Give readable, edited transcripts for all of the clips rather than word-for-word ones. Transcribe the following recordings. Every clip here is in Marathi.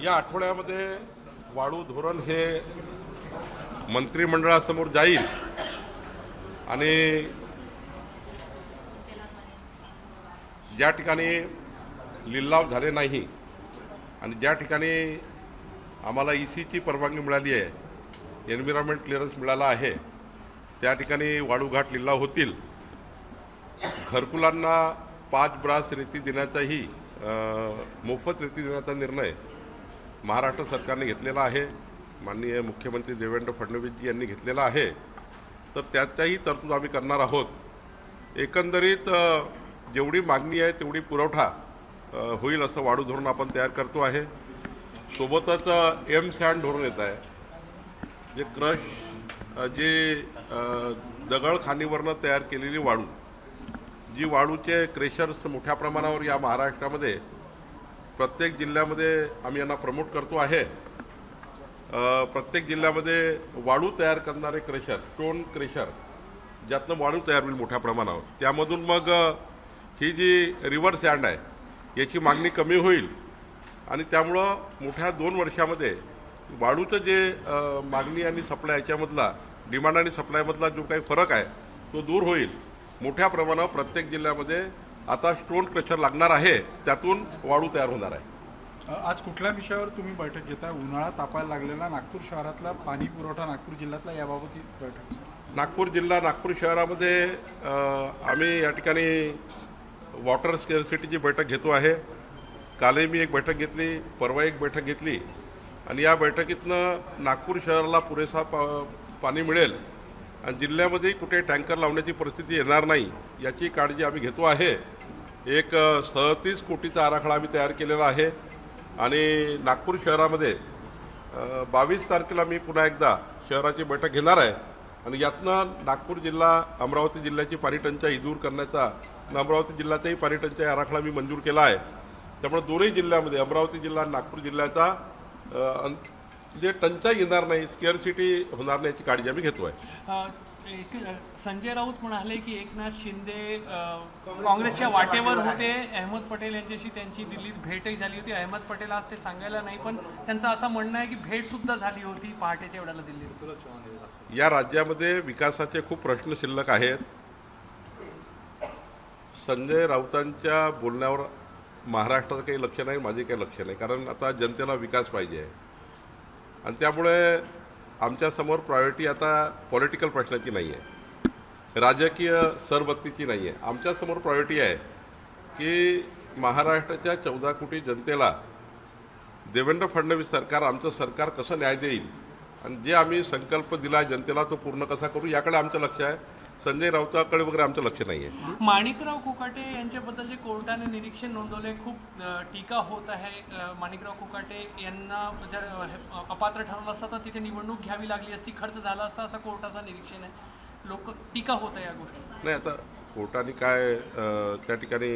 या आठवड्यामध्ये वाळू धोरण हे मंत्रिमंडळासमोर जाईल आणि ज्या ठिकाणी लिलाव झाले नाही आणि ज्या ठिकाणी आम्हाला ईसीची परवानगी मिळाली आहे, एन्व्हायरमेंट क्लिअरन्स मिळाला आहे, त्या ठिकाणी वाळूघाट लिलाव होतील. घरकुलांना 5 ब्रास रेती देण्याचाही मोफत रेती देण्याचा निर्णय महाराष्ट्र सरकारने घेतलेला आहे. माननीय मुख्यमंत्री देवेंद्र फडणवीसजी यांनी घेतलेला आहे. तर त्याच्याही तरतूद आम्ही करणार आहोत. एकंदरीत जेवढी मागणी आहे तेवढी पुरवठा होईल असं वाळू धोरण आपण तयार करतो आहे. सोबतच एम सँड धोरण येत आहे, जे जे दगडखाणीवरनं तयार केलेली वाळू, जी वाळूचे क्रेशर्स मोठ्या प्रमाणावर या महाराष्ट्रामध्ये प्रत्येक जिल्ह्यामध्ये आम्ही यांना प्रमोट करतो आहे. प्रत्येक जिल्ह्यामध्ये वाळू तयार करणारे क्रेशर, स्टोन क्रेशर, ज्यातनं वाळू तयार होईल मोठ्या प्रमाणावर, त्यामधून मग ही जी रिव्हर सँड आहे याची मागणी कमी होईल आणि त्यामुळं मोठ्या 2 वर्षामध्ये वाळूचं जे मागणी आणि सप्लाय याच्यामधला, डिमांड आणि सप्लायमधला जो काही फरक आहे तो दूर होईल. मोठ्या प्रमाणावर प्रत्येक जिल्ह्यामध्ये आता स्टोन क्रेशर लागणार आहे, त्यातून वाळू तयार होणार आहे. आज कुठल्या विषयावर तुम्ही बैठक घेताय? उन्हाळा तापायला लागलेला नागपूर शहरातला पाणी पुरवठा नागपूर जिल्ह्यातला, याबाबत बैठक. नागपूर जिल्हा, नागपूर शहरामध्ये आम्ही या ठिकाणी वॉटर स्केअरसिटीची बैठक घेतो आहे. कालही मी एक बैठक घेतली, परवा एक बैठक घेतली आणि या बैठकीतनं नागपूर शहराला पुरेसा पाणी मिळेल आणि जिल्ह्यामध्ये कुठे टँकर लावण्याची परिस्थिती येणार नाही याची काळजी आम्ही घेतो आहे. एक 37 कोटीचा आराखडा आम्ही तयार केलेला आहे आणि नागपूर शहरामध्ये 22 तारखेला मी पुन्हा एकदा शहराची बैठक घेणार आहे आणि यातनं नागपूर जिल्हा, अमरावती जिल्ह्याची पाणी टंचाई दूर करण्याचा, अमरावती जिल्ह्याचाही पाणी टंचाई आराखडा मी मंजूर केला आहे. त्यामुळे दोन्ही जिल्ह्यामध्ये, अमरावती जिल्हा आणि नागपूर जिल्ह्याचा जे टंचाई येणार नाही, स्केअरसिटी होणार नाही याची काळजी आम्ही घेतो आहे. संजय राऊत म्हणाले की एकनाथ शिंदे काँग्रेसच्या वाटेवर होते. अहमद पटेल यांच्याशी त्यांची दिल्लीत भेटही झाली होती. अहमद पटेल आज ते सांगायला नाही, पण त्यांचं असं म्हणणं आहे की भेट सुद्धा झाली होती पहाटेच्या वेळेला दिल्लीत. या राज्यामध्ये विकासाचे खूप प्रश्न शिल्लक आहेत. संजय राऊतांच्या बोलण्यावर महाराष्ट्राचं काही लक्ष नाही, माझे काही लक्ष नाही, कारण आता जनतेला विकास पाहिजे आहे आणि त्यामुळे आमच्यासमोर प्रायोरिटी आता पॉलिटिकल प्रश्नाची नाही आहे, राजकीय सरबत्तीची नाही आहे. आमच्यासमोर प्रायोरिटी आहे की महाराष्ट्राच्या 14 कोटी जनतेला देवेंद्र फडणवीस सरकार, आमचं सरकार कसं न्याय देईल आणि जे आम्ही संकल्प दिला जनतेला तो पूर्ण कसा करू याकडे आमचं लक्ष आहे. संजय राऊताकडे वगैरे आमचं लक्ष नाही आहे. माणिकराव कोकाटे यांच्याबद्दल जे कोर्टाने निरीक्षण नोंदवले, खूप टीका होत आहे. माणिकराव कोकाटे यांना जर अपात्र ठरवलं असतं तर तिथे निवडणूक घ्यावी लागली असती, खर्च झाला असता, असं कोर्टाचं निरीक्षण आहे. लोक टीका होत आहे या गोष्टी. नाही, आता कोर्टाने काय त्या ठिकाणी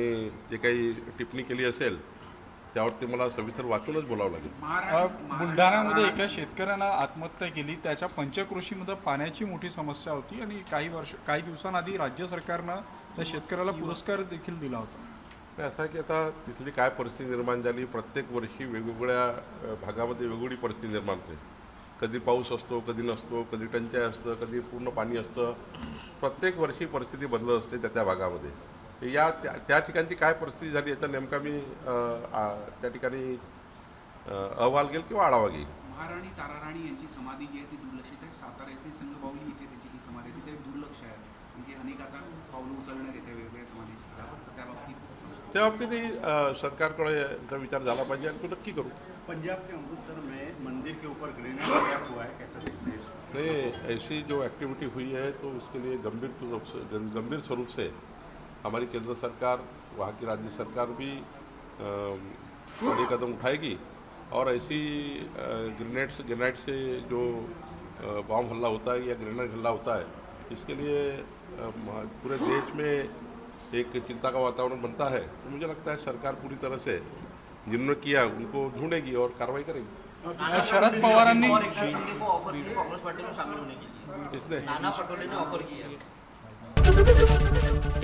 जे काही टिप्पणी केली असेल त्यावरती मला सविस्तर वाचूनच बोलावं लागेल. बुलढाण्यामध्ये एका शेतकऱ्यानं आत्महत्या केली. त्याच्या पंचक्रोशीमध्ये पाण्याची मोठी समस्या होती आणि काही दिवसांआधी राज्य सरकारनं त्या शेतकऱ्याला पुरस्कार देखील दिला होता. असं आहे की आता तिथली काय परिस्थिती निर्माण झाली, प्रत्येक वर्षी वेगवेगळ्या भागामध्ये वेगवेगळी परिस्थिती निर्माण होते. कधी पाऊस असतो, कधी नसतो, कधी टंचाई असतं, कधी पूर्ण पाणी असतं. प्रत्येक वर्षी परिस्थिती बदलत असते त्या भागामध्ये. त्या ठिकाणची काय परिस्थिती झाली याचा नेमका मी त्या ठिकाणी अहवाल घेईल किंवा आढावा घेईल. महाराणी ताराराणी यांची समाधी जी आहे ती दुर्लक्षित आहे. सातारा येथे संघबावली इथे त्याची ही समाधी आहे, तिथे दुर्लक्ष आहे. म्हणजे अनेक आता पावलं उचलण्यात येते वेगवेगळ्या समाधीची. त्या बाबतीत सरकारकडे याचा विचार झाला पाहिजे आणि तो नक्की करू. पंजाब के अमृतसर में मंदिर के ऊपर ग्रेनेड फायर हुआ है, कैसा देखते हैं? नहीं, ऐसी जो एक्टिविटी हुई है तो उसके लिए गंभीर स्वरूप से हमारी केंद्र सरकार, वहाँ की राज्य सरकार भी बड़े कदम उठाएगी और ऐसी ग्रेनेड से जो बॉम्ब हमला होता है या ग्रेनेड हमला होता है, इसके लिए पूरे देश में एक चिंता का वातावरण बनता है. तो मुझे लगता है सरकार पूरी तरह से जिन्होंने किया उनको ढूंढेगी और कार्रवाई करेगी. शरद पवारांनी कांग्रेस पार्टी में शामिल होने के लिए इसने नाना पटोले ने ऑफर किया.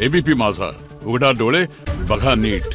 एबीपी माझा, उघडा डोळे बघा नीट.